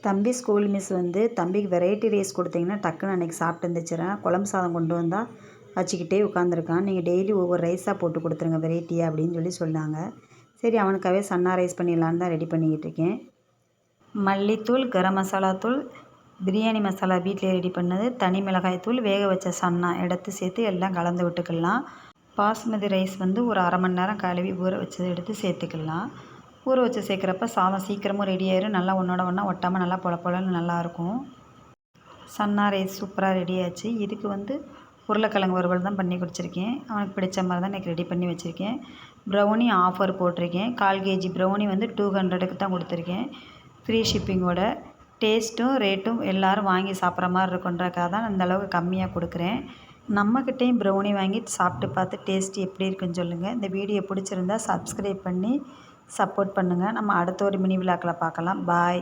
தம்பி school miss வந்து தம்பிக்கு வெரைட்டி ரைஸ் கொடுத்தீங்கன்னா டக்குன்னு அன்றைக்கி சாப்பிட்டு இருந்துச்சுறேன். குழம்பு சாதம் கொண்டு வந்தால் வச்சுக்கிட்டே உட்காந்துருக்கான். நீங்கள் டெய்லி ஒவ்வொரு ரைஸாக போட்டு கொடுத்துருங்க வெரைட்டியாக அப்படின்னு சொன்னாங்க. சரி அவனுக்காகவே சன்னா ரைஸ் பண்ணிடலான்னு தான் ரெடி பண்ணிக்கிட்டு இருக்கேன். மல்லித்தூள், கரம் மசாலா தூள், பிரியாணி மசாலா வீட்டிலே ரெடி பண்ணது, தனி மிளகாய் தூள், வேக வச்ச சன்னா எடுத்து சேர்த்து எல்லாம் கலந்து விட்டுக்கலாம். பாஸ்மதி ரைஸ் வந்து ஒரு அரை மணி நேரம் கழுவி ஊற வச்சதை எடுத்து சேர்த்துக்கலாம். ஊற வச்சு சேர்க்குறப்ப சாதம் சீக்கிரமும் ரெடி ஆயிரும். நல்லா ஒன்றோட ஒன்றா ஒட்டாமல் நல்லா பொல பொலன்னு நல்லாயிருக்கும். சன்னா ரைஸ் சூப்பராக ரெடி ஆச்சு. இதுக்கு வந்து உருளைக்கிழங்கு வறுவல் தான் பண்ணி குடிச்சிருக்கேன். அவனுக்கு பிடிச்ச மாதிரி தான் இன்றைக்கி ரெடி பண்ணி வச்சுருக்கேன். ப்ரௌனி ஆஃபர் போட்டிருக்கேன். 1/4 கேஜி ப்ரௌனி வந்து 200க்கு தான் கொடுத்துருக்கேன். ஃப்ரீ ஷிப்பிங்கோட. டேஸ்ட்டும் ரேட்டும் எல்லோரும் வாங்கி சாப்பிட்ற மாதிரி இருக்குன்றக்காக தான் அந்தளவுக்கு கம்மியாக கொடுக்குறேன். நம்மக்கிட்டேயும் ப்ரௌனி வாங்கி சாப்பிட்டு பார்த்து டேஸ்ட் எப்படி இருக்குன்னு சொல்லுங்கள். இந்த வீடியோ பிடிச்சிருந்தா சப்ஸ்கிரைப் பண்ணி சப்போர்ட் பண்ணுங்கள். நம்ம அடுத்த ஒரு மினி விலாக்கில் பார்க்கலாம். பாய்.